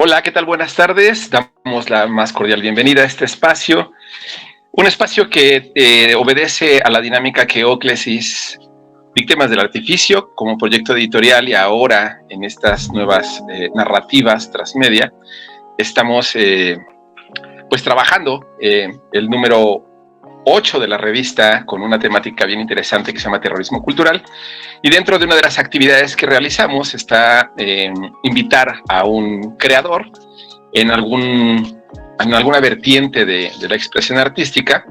Hola, ¿qué tal? Buenas tardes. Damos la más cordial bienvenida a este espacio. Un espacio que obedece a la dinámica que Óclesis, Víctimas del Artificio, como proyecto editorial y ahora en estas nuevas narrativas transmedia, estamos pues trabajando el número 8 de la revista con una temática bien interesante que se llama terrorismo cultural. Y dentro de una de las actividades que realizamos está invitar a un creador en alguna vertiente de la expresión artística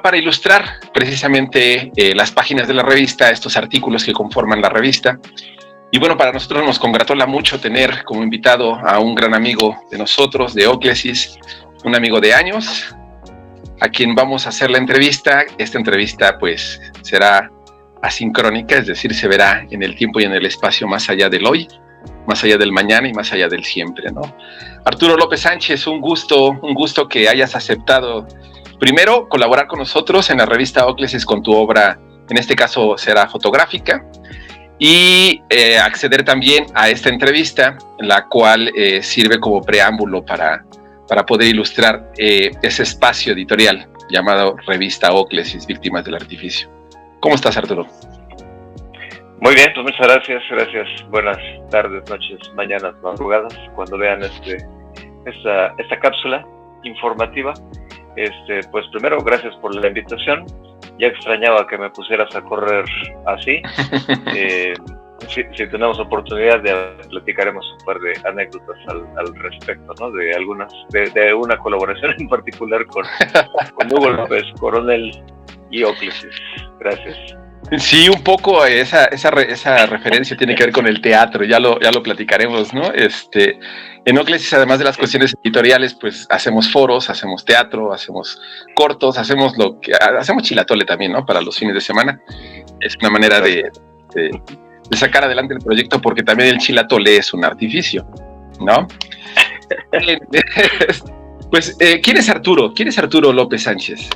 para ilustrar precisamente las páginas de la revista, estos artículos que conforman la revista. Y bueno, para nosotros nos congratula mucho tener como invitado a un gran amigo de nosotros, de Óclesis, un amigo de años, a quien vamos a hacer la entrevista. Esta entrevista pues será asincrónica, es decir, se verá en el tiempo y en el espacio más allá del hoy, más allá del mañana y más allá del siempre, ¿no? Arturo López Sánchez, un gusto que hayas aceptado primero colaborar con nosotros en la revista Óclesis con tu obra, en este caso será fotográfica, y acceder también a esta entrevista, la cual sirve como preámbulo para poder ilustrar ese espacio editorial llamado Revista Óclesis, Víctimas del Artificio. ¿Cómo estás, Arturo? Muy bien, pues muchas gracias. Buenas tardes, noches, mañanas, madrugadas, cuando vean esta cápsula informativa. Pues primero, gracias por la invitación. Ya extrañaba que me pusieras a correr así. Si tenemos oportunidad, platicaremos un par de anécdotas al respecto, ¿no? De una colaboración en particular con Hugo López, Coronel y Óclesis. Gracias. Sí, un poco esa referencia tiene que ver con el teatro, ya lo platicaremos, ¿no? En Óclesis, además de las cuestiones editoriales, pues hacemos foros, hacemos teatro, hacemos cortos, hacemos chilatole también, ¿no? Para los fines de semana. Es una manera de sacar adelante el proyecto, porque también el chilatole es un artificio, ¿no? Pues, ¿quién es Arturo? ¿Quién es Arturo López Sánchez?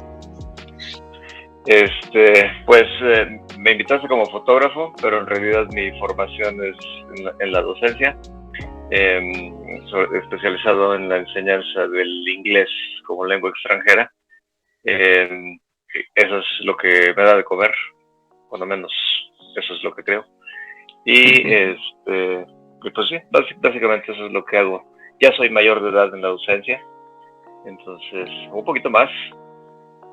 Me invitaste como fotógrafo, pero en realidad mi formación es en la docencia, especializado en la enseñanza del inglés como lengua extranjera. Eso es lo que me da de comer, por lo menos eso es lo que creo. Y pues sí, básicamente eso es lo que hago. Ya soy mayor de edad en la docencia, entonces un poquito más.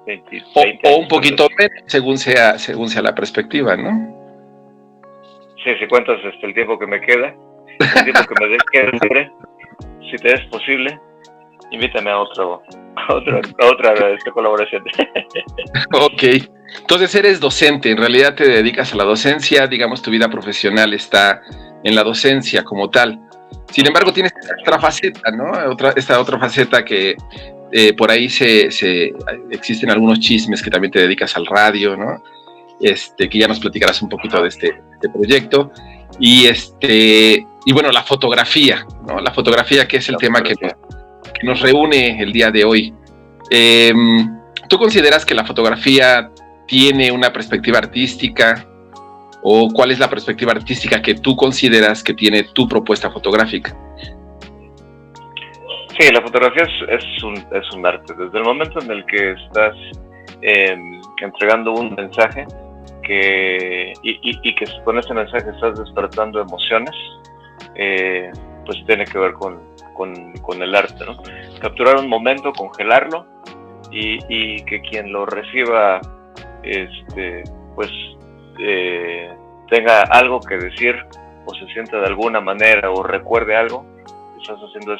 20 o un poquito menos, según sea la perspectiva, ¿no? Sí, si cuentas el tiempo que me queda, el tiempo que me queda libre, si te es posible, invítame a otra colaboración. Ok, entonces eres docente, en realidad te dedicas a la docencia, digamos tu vida profesional está en la docencia como tal. Sin embargo, tienes otra faceta, ¿no? Esta otra faceta que por ahí existen algunos chismes que también te dedicas al radio, ¿no? Que ya nos platicarás un poquito de este proyecto. Y bueno, la fotografía, ¿no? La fotografía, que es el tema que nos reúne el día de hoy. ¿Tú consideras que la fotografía tiene una perspectiva artística? ¿O cuál es la perspectiva artística que tú consideras que tiene tu propuesta fotográfica? Sí, la fotografía es un arte. Desde el momento en el que estás entregando un mensaje y que con ese mensaje estás despertando emociones, pues tiene que ver con el arte, ¿no? Capturar un momento, congelarlo y que quien lo reciba tenga algo que decir o se sienta de alguna manera o recuerde algo. Estás haciendo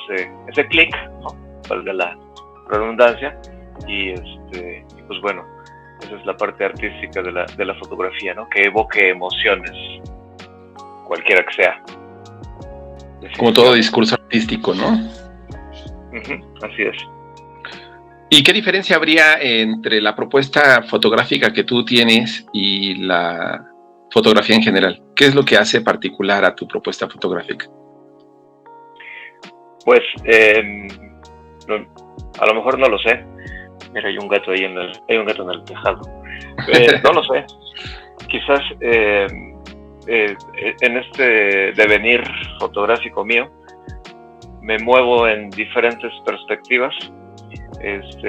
ese clic, ¿no? Valga la redundancia, y pues bueno, esa es la parte artística de la fotografía, ¿no? Que evoque emociones, cualquiera que sea. Como todo discurso artístico, ¿no? Así es. ¿Y qué diferencia habría entre la propuesta fotográfica que tú tienes y la fotografía en general? ¿Qué es lo que hace particular a tu propuesta fotográfica? Pues a lo mejor no lo sé. Mira, hay un gato ahí en el tejado. No lo sé. Quizás en este devenir fotográfico mío, me muevo en diferentes perspectivas,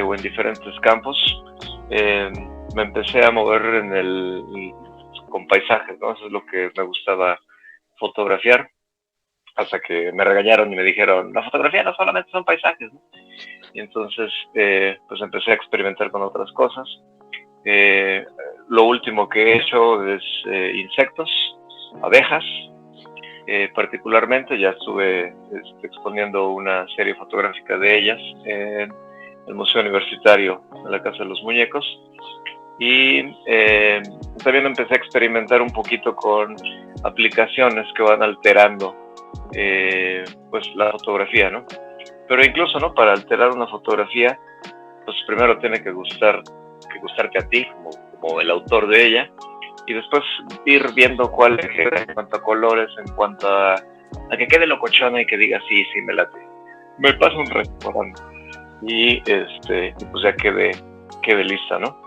o en diferentes campos. Me empecé a mover con paisajes, ¿no? Eso es lo que me gustaba fotografiar, hasta que me regañaron y me dijeron, la fotografía no solamente son paisajes, ¿no? Y entonces, pues empecé a experimentar con otras cosas. Lo último que he hecho es insectos, abejas, particularmente. Ya estuve exponiendo una serie fotográfica de ellas en el Museo Universitario de la Casa de los Muñecos. Y también empecé a experimentar un poquito con aplicaciones que van alterando pues la fotografía, ¿no? Pero incluso, ¿no? Para alterar una fotografía, pues primero tiene que gustarte a ti como el autor de ella, y después ir viendo cuál es en cuanto a colores, en cuanto a que quede locochona y que diga sí, me late. Me paso un restaurante y pues ya quede lista, ¿no?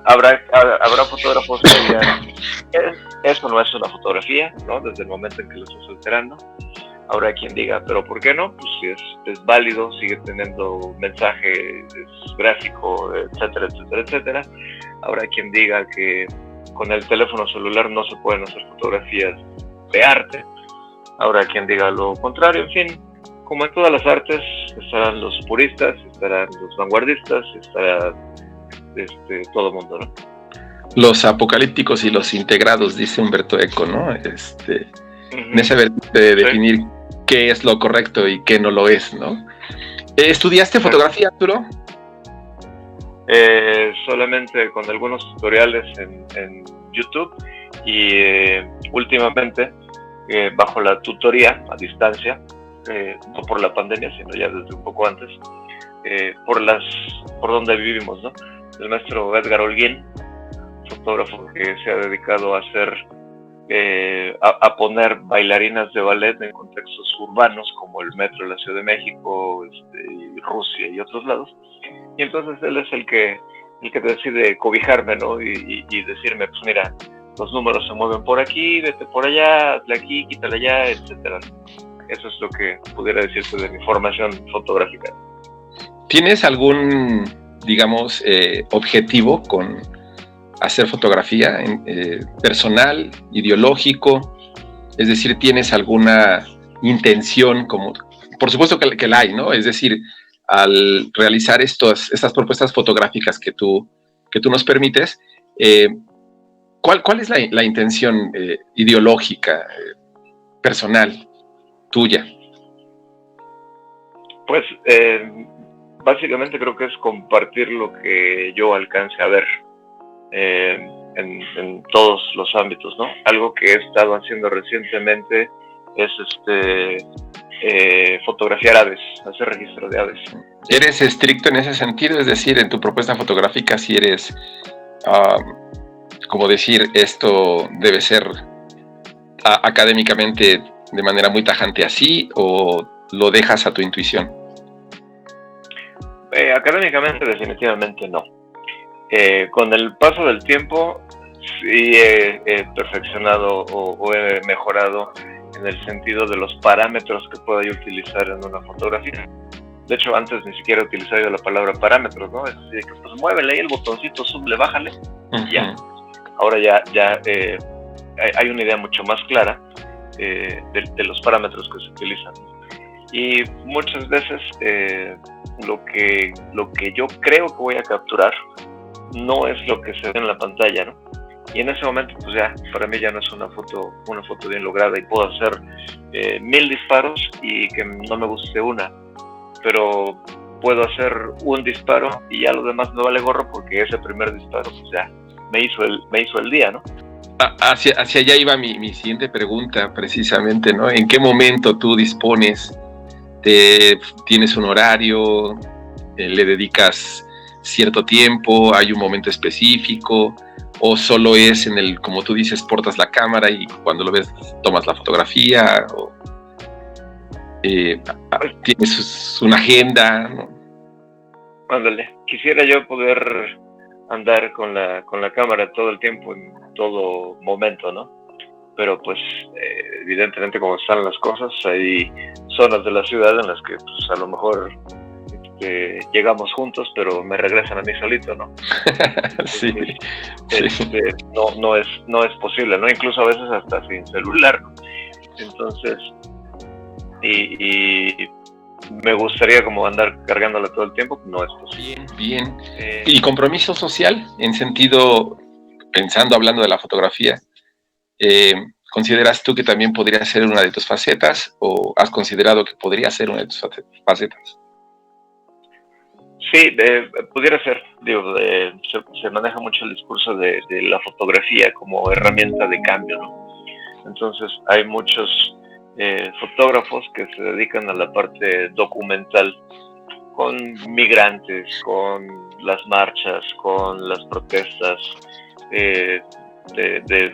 Habrá fotógrafos que digan, eso no es una fotografía, ¿no? Desde el momento en que lo estás alterando. Habrá quien diga, pero ¿por qué no? Pues si es válido, sigue teniendo mensaje, es gráfico, etcétera, etcétera, etcétera. Habrá quien diga que con el teléfono celular no se pueden hacer fotografías de arte. Habrá quien diga lo contrario. En fin, como en todas las artes, estarán los puristas, estarán los vanguardistas, estará todo el mundo, ¿no? Los apocalípticos y los integrados, dice Humberto Eco, ¿no? En esa vertiente de definir qué es lo correcto y qué no lo es, ¿no? ¿Estudiaste fotografía, Arturo? Solamente con algunos tutoriales en YouTube, y últimamente bajo la tutoría a distancia, no por la pandemia, sino ya desde un poco antes, por donde vivimos, ¿no? El maestro Edgar Holguín, fotógrafo que se ha dedicado a hacer a poner bailarinas de ballet en contextos urbanos como el metro de la Ciudad de México, y Rusia y otros lados. Y entonces él es el que decide cobijarme, ¿no? Y decirme, pues mira, los números se mueven por aquí, vete por allá, hazle aquí, quítale allá, etcétera. Eso es lo que pudiera decirse de mi formación fotográfica. ¿Tienes algún, digamos, objetivo con hacer fotografía personal, ideológico? Es decir, ¿tienes alguna intención? Por supuesto que la hay, ¿no? Es decir, al realizar estas propuestas fotográficas que tú nos permites, ¿cuál es la intención ideológica, personal, tuya? Pues básicamente creo que es compartir lo que yo alcance a ver en todos los ámbitos, ¿no? Algo que he estado haciendo recientemente es fotografiar aves, hacer registro de aves. ¿Eres estricto en ese sentido? Es decir, en tu propuesta fotográfica, si eres, como decir, esto debe ser académicamente de manera muy tajante así, o lo dejas a tu intuición? Académicamente definitivamente no. Con el paso del tiempo sí he perfeccionado o he mejorado en el sentido de los parámetros que puedo yo utilizar en una fotografía. De hecho, antes ni siquiera utilizaba yo la palabra parámetros, ¿no? Es decir, que pues muévele ahí el botoncito, suble, bájale, y ya. Ahora ya hay una idea mucho más clara de los parámetros que se utilizan. Y muchas veces lo que yo creo que voy a capturar no es lo que se ve en la pantalla, ¿no? Y en ese momento, pues ya, para mí ya no es una foto bien lograda, y puedo hacer 1000 disparos y que no me guste una, pero puedo hacer un disparo y ya lo demás me vale gorro, porque ese primer disparo, pues ya me hizo el día, ¿no? Hacia allá iba mi siguiente pregunta, precisamente, ¿no? ¿En qué momento tú dispones, tienes un horario, le dedicas cierto tiempo, hay un momento específico, o solo es como tú dices, portas la cámara y cuando lo ves tomas la fotografía, o tienes una agenda, ¿no? Ándale, quisiera yo poder andar con la cámara todo el tiempo, en todo momento, ¿no? pero pues evidentemente como están las cosas, hay zonas de la ciudad en las que pues, a lo mejor llegamos juntos, pero me regresan a mí solito, ¿no? Sí, Entonces, no es posible, ¿no? Incluso a veces hasta sin celular, ¿no? Entonces, y me gustaría como andar cargándola todo el tiempo, no es posible. Bien. ¿Y compromiso social en sentido, hablando de la fotografía, consideras tú que también podría ser una de tus facetas o has considerado que podría ser una de tus facetas? Sí, pudiera ser. Digo, se maneja mucho el discurso de la fotografía como herramienta de cambio, ¿no? Entonces hay muchos fotógrafos que se dedican a la parte documental con migrantes, con las marchas, con las protestas, de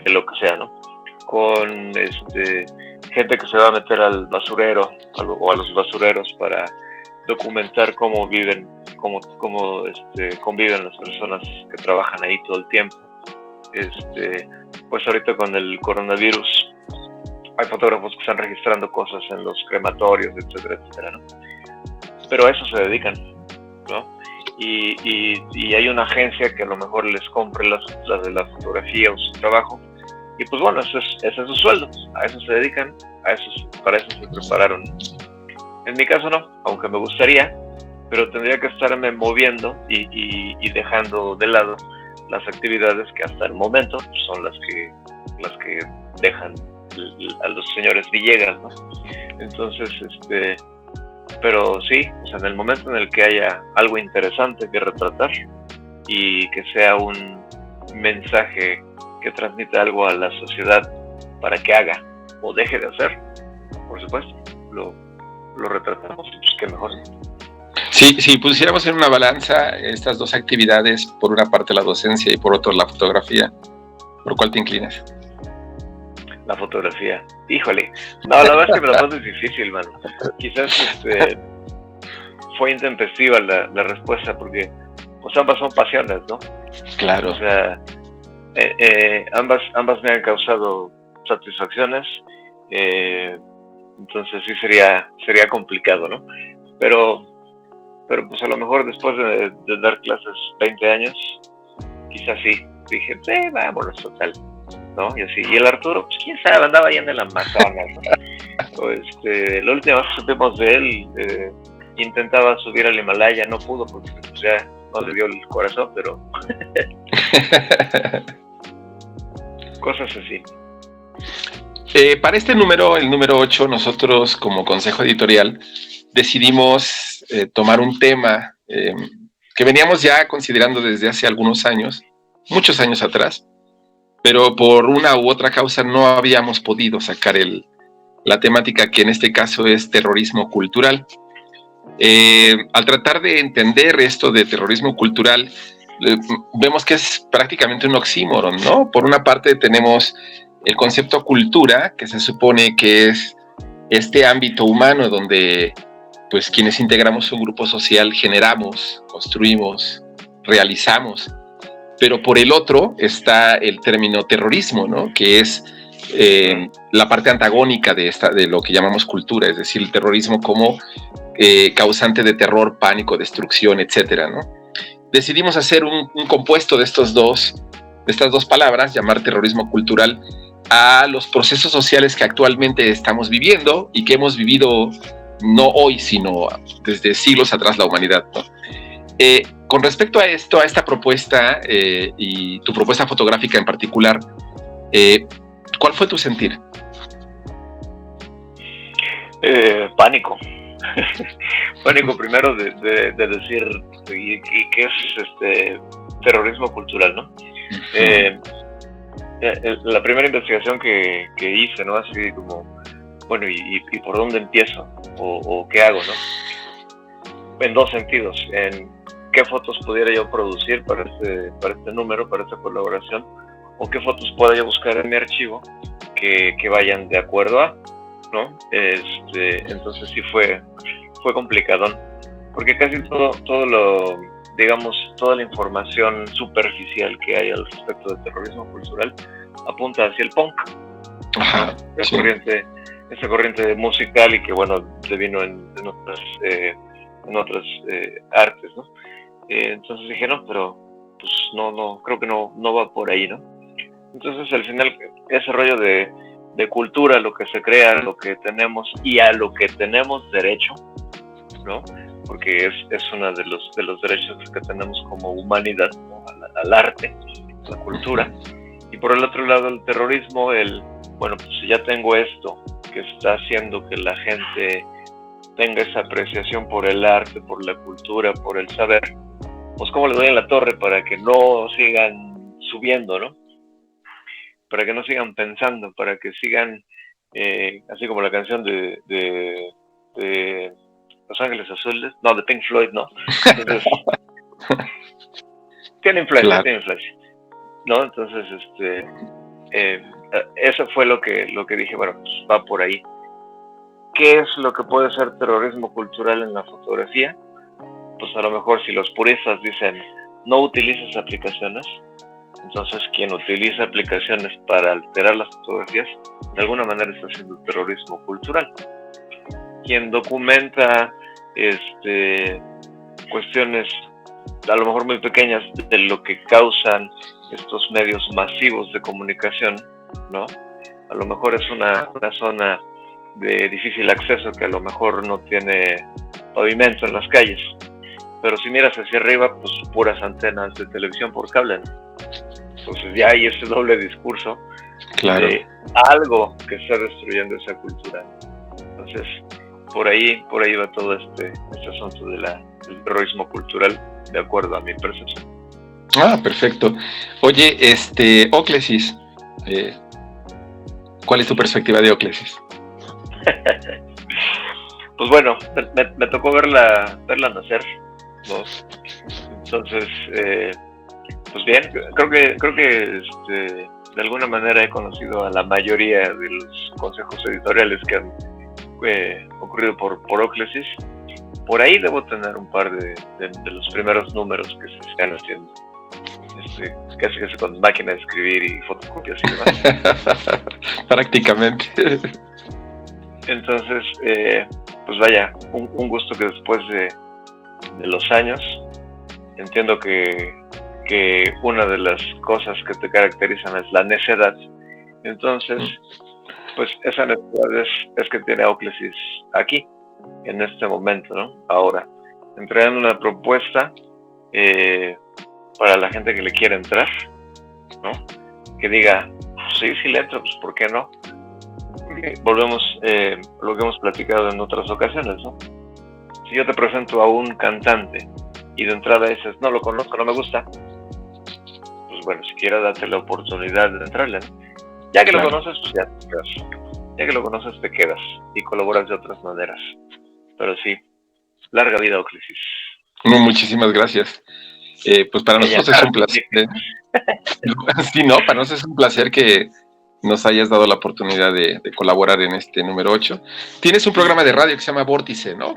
lo que sea, ¿no? Con gente que se va a meter al basurero o a los basureros para documentar cómo viven, cómo conviven las personas que trabajan ahí todo el tiempo. Pues ahorita con el coronavirus hay fotógrafos que están registrando cosas en los crematorios, etcétera, etcétera, ¿no? Pero a eso se dedican, ¿no? Y hay una agencia que a lo mejor les compre las de la fotografía o su trabajo, y pues bueno, ese es su sueldo, a eso se dedican, para eso se prepararon. En mi caso no, aunque me gustaría, pero tendría que estarme moviendo y dejando de lado las actividades que hasta el momento son las que dejan a los señores Villegas, ¿no? Entonces, pero sí, o sea, en el momento en el que haya algo interesante que retratar y que sea un mensaje que transmita algo a la sociedad para que haga o deje de hacer, por supuesto, lo retratamos, pues qué mejor. Sí, si pusiéramos en una balanza estas dos actividades, por una parte la docencia y por otra la fotografía, ¿por cuál te inclinas? La fotografía. Híjole. No, la verdad es que me la pones difícil, mano. Quizás fue intempestiva la respuesta porque pues ambas son pasiones, ¿no? Claro. O sea, ambas me han causado satisfacciones. Entonces sí sería complicado, ¿no? Pero pues a lo mejor después de dar clases 20 años, quizás sí, dije, vámonos, total, ¿no? Y así, y el Arturo, pues quién sabe, andaba ahí en el Amazonas, ¿no? La última vez que supimos de él, intentaba subir al Himalaya, no pudo porque pues, ya no le dio el corazón, pero cosas así. Para este número, el número 8, nosotros como consejo editorial decidimos tomar un tema que veníamos ya considerando desde hace algunos años, muchos años atrás, pero por una u otra causa no habíamos podido sacar la temática que en este caso es terrorismo cultural. Al tratar de entender esto de terrorismo cultural, vemos que es prácticamente un oxímoron, ¿no? Por una parte tenemos el concepto cultura, que se supone que es este ámbito humano donde pues quienes integramos un grupo social generamos, construimos, realizamos, pero por el otro está el término terrorismo, ¿no? Que es la parte antagónica de lo que llamamos cultura, es decir, el terrorismo como causante de terror, pánico, destrucción, etcétera, ¿no? Decidimos hacer un compuesto de estas dos palabras, llamar terrorismo cultural, a los procesos sociales que actualmente estamos viviendo y que hemos vivido no hoy, sino desde siglos atrás la humanidad, ¿no? Con respecto a esto, a esta propuesta y tu propuesta fotográfica en particular, ¿cuál fue tu sentir? Pánico. Pánico primero de decir y qué es terrorismo cultural, ¿no? La primera investigación que hice, ¿no? Así como, bueno, ¿y por dónde empiezo? ¿O qué hago, no? En dos sentidos. En qué fotos pudiera yo producir para este número, para esta colaboración, o qué fotos pueda yo buscar en mi archivo que vayan de acuerdo a, ¿no? Entonces sí fue complicadón, porque casi todo lo, digamos, toda la información superficial que hay al respecto del terrorismo cultural apunta hacia el punk, Ajá, esa sí. corriente musical, y que bueno, devino en otras artes, ¿no? Entonces dije, no, pero pues no, creo que no va por ahí, ¿no? Entonces al final ese rollo de cultura, lo que se crea, lo que tenemos y a lo que tenemos derecho, ¿no? Porque es uno de los derechos que tenemos como humanidad, ¿no? Al arte, a la cultura. Y por el otro lado el terrorismo, bueno, pues si ya tengo esto que está haciendo que la gente tenga esa apreciación por el arte, por la cultura, por el saber, pues cómo le doy en la torre para que no sigan subiendo, ¿no? Para que no sigan pensando, para que sigan, así como la canción de Los Ángeles Azules, no, de Pink Floyd, ¿no? Entonces, tiene influencia, ¿no? Entonces, eso fue lo que dije, bueno, pues va por ahí. ¿Qué es lo que puede ser terrorismo cultural en la fotografía? Pues a lo mejor si los puristas dicen no utilices aplicaciones, entonces quien utiliza aplicaciones para alterar las fotografías de alguna manera está haciendo terrorismo cultural. Quien documenta cuestiones a lo mejor muy pequeñas de lo que causan estos medios masivos de comunicación, ¿no? A lo mejor es una zona de difícil acceso que a lo mejor no tiene pavimento en las calles, pero si miras hacia arriba, pues puras antenas de televisión por cable, ¿no? Entonces ya hay ese doble discurso, claro, de algo que está destruyendo esa cultura. Entonces por ahí va todo este asunto del terrorismo cultural, de acuerdo a mi percepción. Ah, perfecto. Oye, Óclesis, ¿cuál es tu perspectiva de Óclesis? Pues bueno, me tocó verla nacer, ¿no? Entonces, pues bien, creo que de alguna manera he conocido a la mayoría de los consejos editoriales que han ocurrido por Óclesis. Por ahí debo tener un par de los primeros números que se están haciendo, casi con máquina de escribir y fotocopias y demás. Prácticamente. Entonces, pues vaya, un gusto que después de los años, entiendo que una de las cosas que te caracterizan es la necedad. Entonces, pues esa necedad es que tiene Óclesis aquí, en este momento, ¿no? Ahora, entregando una propuesta para la gente que le quiere entrar, ¿no? Que diga, sí le entro, pues ¿por qué no? Volvemos lo que hemos platicado en otras ocasiones, ¿no? Si yo te presento a un cantante y de entrada dices, no lo conozco, no me gusta, pues bueno, siquiera date la oportunidad de entrarle, ¿no? Ya que lo conoces, pues ya te quedas. Ya que lo conoces, te quedas y colaboras de otras maneras. Pero sí, larga vida, Óclesis. Muchísimas gracias. Pues para nosotros es un placer. Sí, no, para nosotros es un placer que nos hayas dado la oportunidad de colaborar en este número 8. Tienes un programa de radio que se llama Vórtice, ¿no?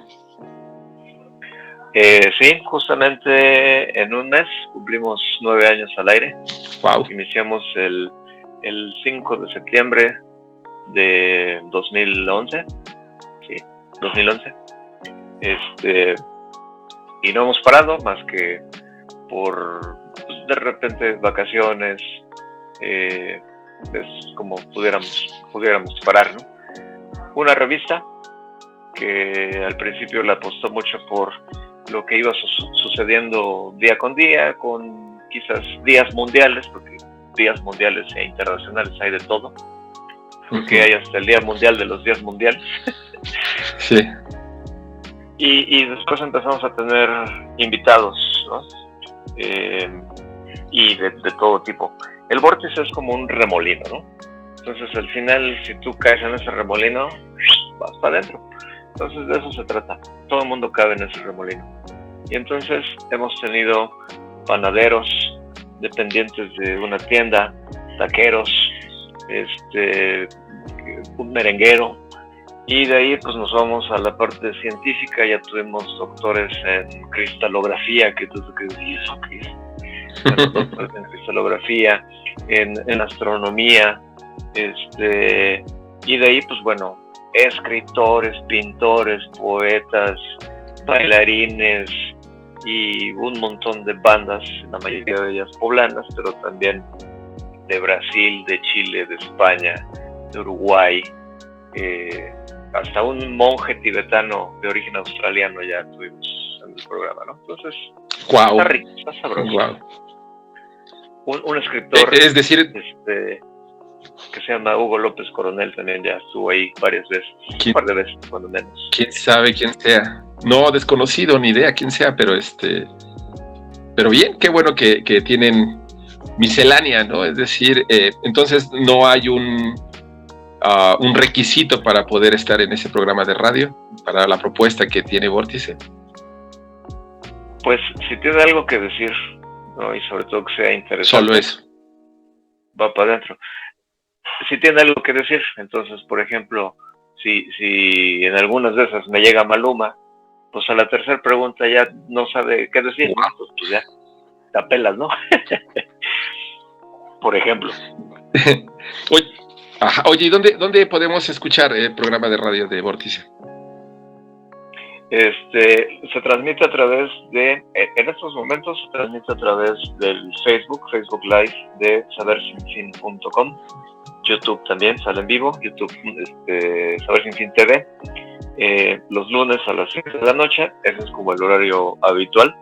Sí, justamente en un mes cumplimos 9 años al aire. Wow. Iniciamos el 5 de septiembre de 2011. Sí, 2011. Y no hemos parado más que por de repente vacaciones, es como pudiéramos parar, ¿no? Una revista que al principio la apostó mucho por lo que iba sucediendo día con día, con quizás días mundiales, porque días mundiales e internacionales hay de todo, porque hay hasta el Día Mundial de los Días Mundiales. Sí. Y después empezamos a tener invitados, ¿no? Y de todo tipo. El vórtice es como un remolino, ¿no? Entonces al final, si tú caes en ese remolino, vas para adentro. Entonces de eso se trata. Todo el mundo cabe en ese remolino. Y entonces hemos tenido panaderos, dependientes de una tienda, taqueros, un merenguero, y de ahí pues nos vamos a la parte científica. Ya tuvimos doctores en cristalografía, que tú qué dices, ¿qué es? Doctores en cristalografía, en astronomía, Y de ahí, pues bueno, escritores, pintores, poetas, bailarines y un montón de bandas, la mayoría de ellas poblanas, pero también de Brasil, de Chile, de España, de Uruguay, hasta un monje tibetano de origen australiano ya tuvimos en el programa, ¿no? Entonces, wow. Está rico, está sabroso. Wow. Un escritor, es decir, que se llama Hugo López Coronel, también ya estuvo ahí varias veces, un par de veces, cuando menos. ¿Quién sabe quién sea? No, desconocido, ni idea quién sea, pero pero bien, qué bueno que tienen miscelánea, ¿no? Es decir, entonces no hay un requisito para poder estar en ese programa de radio, para la propuesta que tiene Vórtice. Pues si tiene algo que decir, ¿no? Y sobre todo que sea interesante. Solo eso. Va para adentro. Si tiene algo que decir, entonces, por ejemplo, si en algunas de esas me llega Maluma, pues a la tercera pregunta ya no sabe qué decir, wow. Pues ya te apelas, ¿no? Por ejemplo. Oye, ¿y dónde podemos escuchar el programa de radio de Vórtice? Se transmite a través de, en estos momentos se transmite a través del Facebook Live de sabersinfin.com, YouTube también sale en vivo, YouTube, Saber Sin Fin TV, los lunes a las 7 de la noche, ese es como el horario habitual.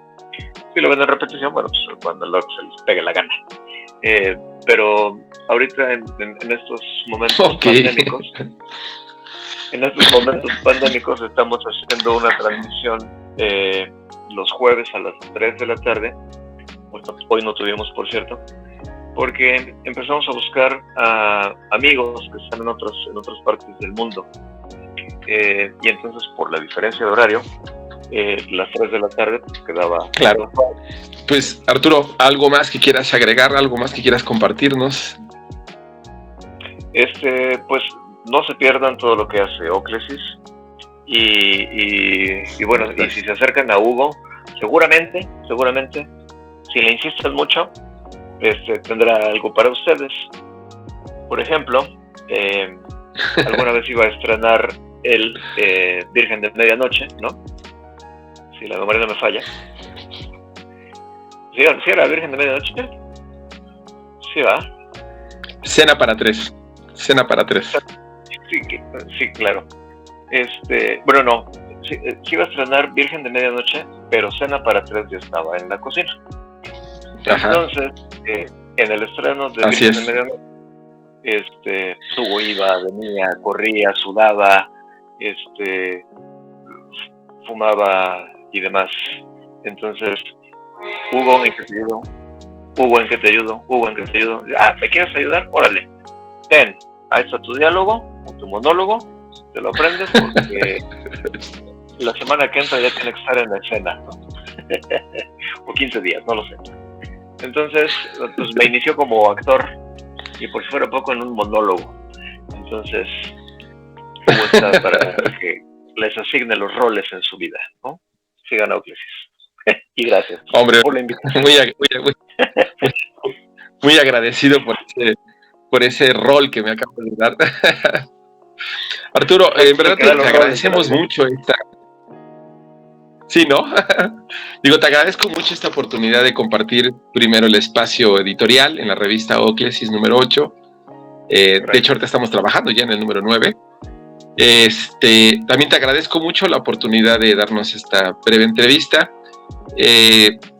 Si lo ven en repetición, bueno, pues cuando se les pegue la gana. Pero ahorita en estos momentos pandémicos, estamos haciendo una transmisión los jueves a las 3 de la tarde. Hoy no tuvimos, por cierto, porque empezamos a buscar a amigos que están en otras partes del mundo. Y entonces, por la diferencia de horario, las 3 de la tarde pues quedaba... Claro. Pues, Arturo, ¿algo más que quieras agregar? ¿Algo más que quieras compartirnos? Pues no se pierdan todo lo que hace Óclesis y bueno, y si se acercan a Hugo, seguramente, si le insisten mucho, tendrá algo para ustedes. Por ejemplo, alguna vez iba a estrenar el Virgen de Medianoche, ¿no? Si la memoria no me falla. ¿Sí era Virgen de Medianoche? Sí, va. Cena para tres. Sí, claro. Bueno, no. Sí iba a estrenar Virgen de Medianoche, pero Cena para tres ya estaba en la cocina. Ajá. Entonces, en el estreno de Así Virgen de Medianoche, Hugo iba, venía, corría, sudaba, fumaba y demás. Entonces, Hugo, ¿en qué te ayudo? Hugo, ¿en qué te ayudo? Hugo, ¿en qué te ayudo? ¿Me quieres ayudar? Órale. Ten, ahí está tu diálogo, tu monólogo, te lo aprendes porque la semana que entra ya tiene que estar en la escena, ¿no? O 15 días, no lo sé. Entonces, pues me inició como actor y por si fuera poco en un monólogo. Entonces, ¿cómo está para que les asigne los roles en su vida, ¿no? Sigan a Óclesis. Y gracias. Hombre, por la invitación. Muy agradecido por ese rol que me acabas de dar. Arturo, en verdad te agradecemos mucho esta... Sí, ¿no? Digo, te agradezco mucho esta oportunidad de compartir primero el espacio editorial en la revista Óclesis número 8. De hecho, ahorita estamos trabajando ya en el número 9. También te agradezco mucho la oportunidad de darnos esta breve entrevista.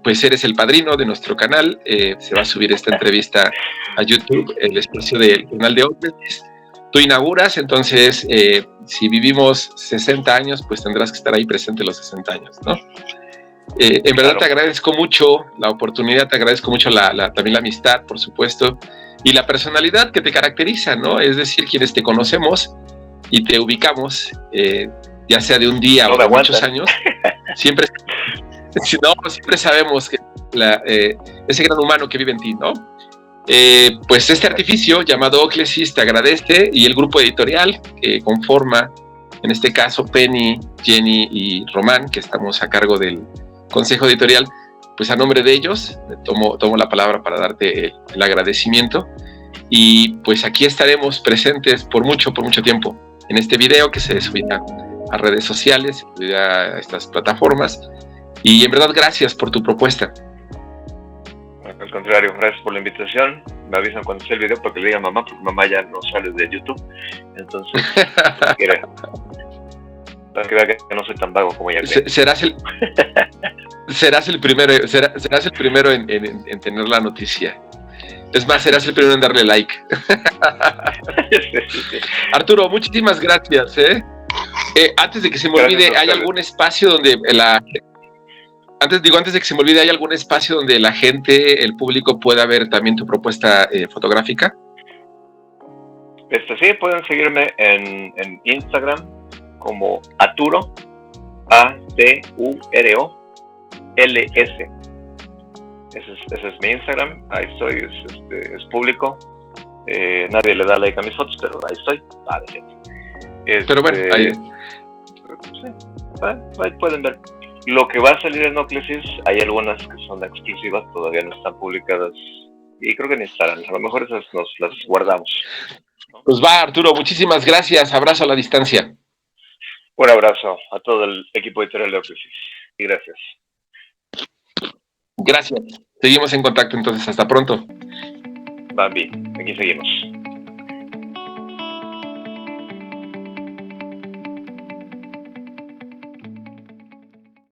Pues eres el padrino de nuestro canal. Se va a subir esta entrevista a YouTube, el espacio del canal de Óclesis. Tú inauguras, entonces si vivimos 60 años, pues tendrás que estar ahí presente los 60 años, ¿no? En verdad te agradezco mucho la oportunidad, te agradezco mucho también la amistad, por supuesto, y la personalidad que te caracteriza, ¿no? Es decir, quienes te conocemos y te ubicamos, ya sea de un día o de muchos años, siempre sabemos que ese gran humano que vive en ti, ¿no? Pues este artificio llamado Óclesis te agradece, y el grupo editorial que conforma, en este caso Penny, Jenny y Román, que estamos a cargo del consejo editorial, pues a nombre de ellos tomo la palabra para darte el agradecimiento y pues aquí estaremos presentes por mucho tiempo en este video que se subirá a redes sociales, se subirá a estas plataformas, y en verdad gracias por tu propuesta. Al contrario, gracias por la invitación. Me avisan cuando esté el video para que le diga a mamá, porque mamá ya no sale de YouTube. Entonces, para que vea que no soy tan vago como ella cree. Serás el primero en tener la noticia. Es más, serás el primero en darle like. Sí. Arturo, muchísimas gracias. Antes de que se me olvide, ¿hay algún espacio donde Antes de que se me olvide, ¿hay algún espacio donde la gente, el público, pueda ver también tu propuesta fotográfica? Sí, pueden seguirme en Instagram como Aturo, ATURO LS. Ese es mi Instagram, ahí estoy, es público. Nadie le da like a mis fotos, pero ahí estoy. Pero bueno, ahí. Sí, ahí pueden ver. Lo que va a salir en Oclesis, hay algunas que son exclusivas, todavía no están publicadas y creo que ni estarán. A lo mejor esas nos las guardamos. Pues va, Arturo, muchísimas gracias. Abrazo a la distancia. Un abrazo a todo el equipo editorial de Oclesis y gracias. Gracias. Seguimos en contacto entonces. Hasta pronto. Bambi, aquí seguimos.